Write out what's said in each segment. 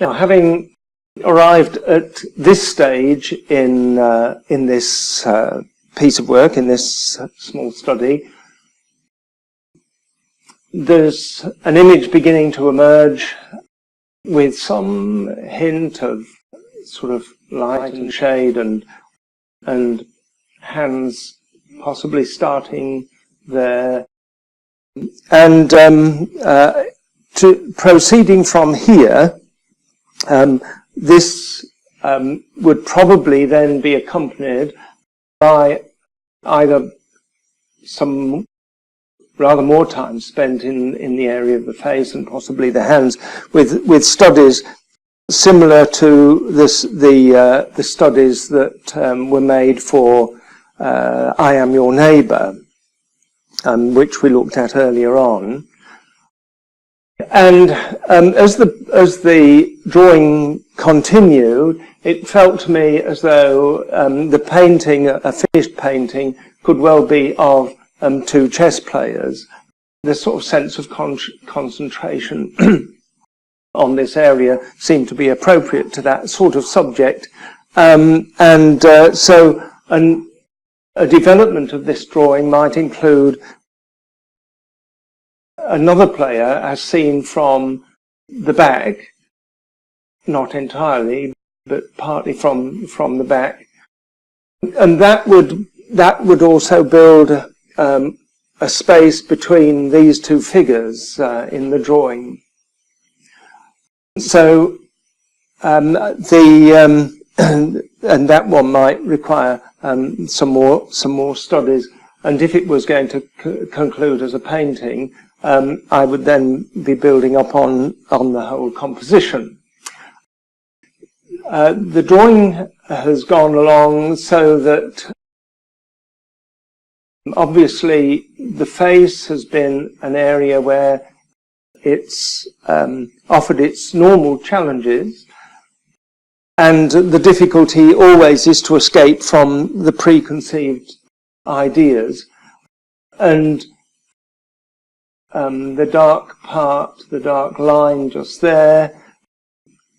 Now, having arrived at this stage in this piece of work, in this small study, there's an image beginning to emerge with some hint of sort of light and shade and hands possibly starting there. And proceeding from here, this would probably then be accompanied by either some rather more time spent in the area of the face and possibly the hands with studies similar to the studies that were made for I Am Your Neighbour, which we looked at earlier on. And as the drawing continued, it felt to me as though the painting, a finished painting, could well be of two chess players. This sort of sense of concentration on this area seemed to be appropriate to that sort of subject. So a development of this drawing might include another player as seen from the back, not entirely, but partly from the back. And that would also build a space between these two figures in the drawing. So and that one might require some more studies. And if it was going to conclude as a painting, I would then be building up on the whole composition. The drawing has gone along so that obviously the face has been an area where it's offered its normal challenges, and the difficulty always is to escape from the preconceived ideas. And the dark part, the dark line just there,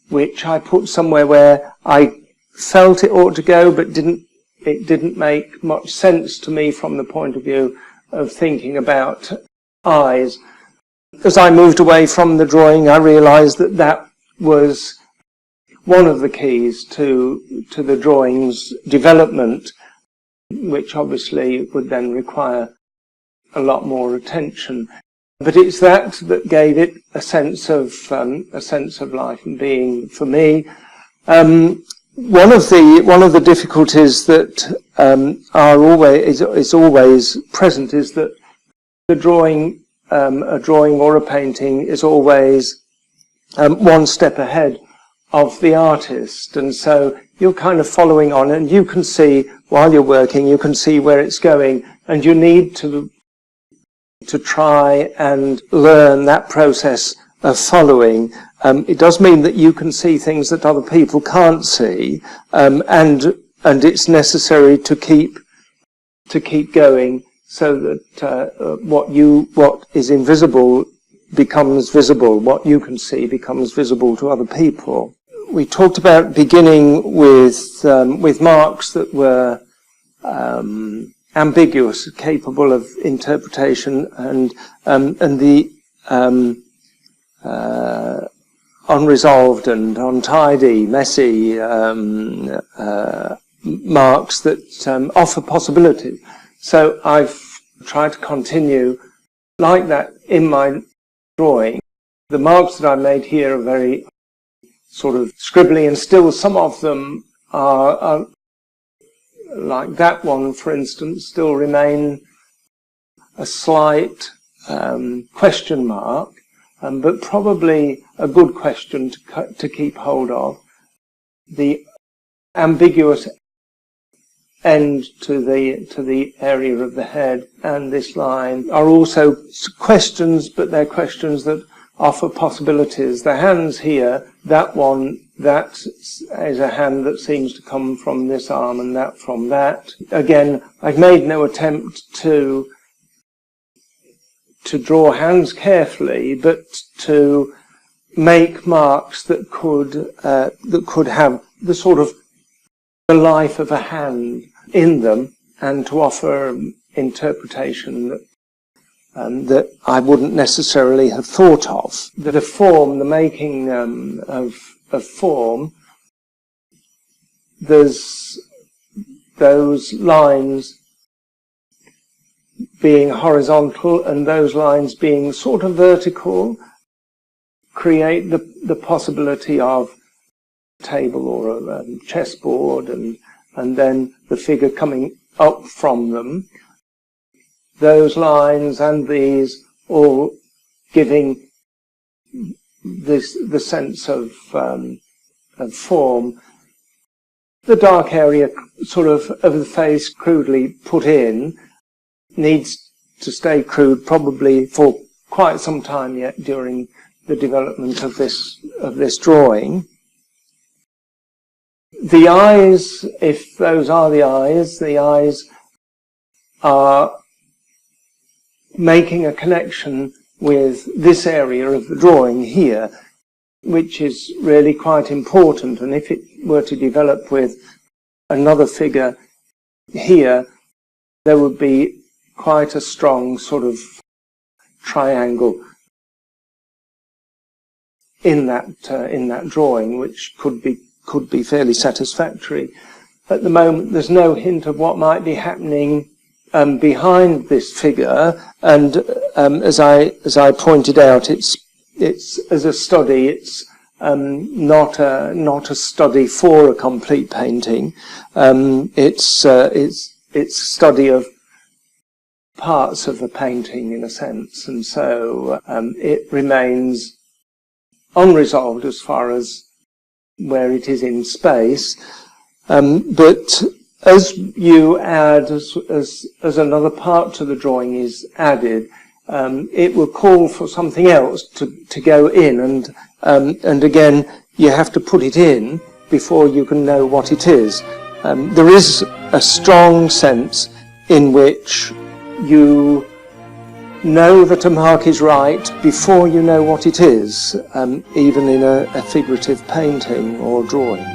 which I put somewhere where I felt it ought to go, but it didn't make much sense to me from the point of view of thinking about eyes. As I moved away from the drawing, I realized that that was one of the keys to the drawing's development, which obviously would then require a lot more attention. But it's that gave it a sense of life and being for me. One of the difficulties that is always present is that a drawing or a painting is always one step ahead of the artist, and so you're kind of following on, and you can see while you're working, you can see where it's going, and you need to try and learn that process of following. It does mean that you can see things that other people can't see, and it's necessary to keep going so that what is invisible becomes visible. What you can see becomes visible to other people. We talked about beginning with marks that were ambiguous, capable of interpretation, and the unresolved and untidy, messy marks that offer possibilities. So I've tried to continue like that in my drawing. The marks that I made here are very sort of scribbly, and still some of them are like that one, for instance, still remain a slight question mark, but probably a good question to keep hold of. The ambiguous end to the area of the head and this line are also questions, but they're questions that offer possibilities. The hands here, that one, that is a hand that seems to come from this arm and that from that. Again, I've made no attempt to draw hands carefully, but to make marks that could have the sort of the life of a hand in them, and to offer interpretation that I wouldn't necessarily have thought of. That a form, the making of form, there's those lines being horizontal and those lines being sort of vertical, create the possibility of a table or a chessboard, and then the figure coming up from them. Those lines and these all giving the sense of form. The dark area sort of the face crudely put in needs to stay crude probably for quite some time yet during the development of this drawing. The eyes, if those are the eyes are making a connection with this area of the drawing here, which is really quite important. And if it were to develop with another figure here, there would be quite a strong sort of triangle in that drawing, which could be fairly satisfactory. At the moment, there's no hint of what might be happening behind this figure, and as I pointed out, it's as a study, it's not a study for a complete painting. It's a study of parts of a painting in a sense, and so it remains unresolved as far as where it is in space. But as you add, as another part to the drawing is added, it will call for something else to go in, and again you have to put it in before you can know what it is. There is a strong sense in which you know that a mark is right before you know what it is, even in a figurative painting or drawing.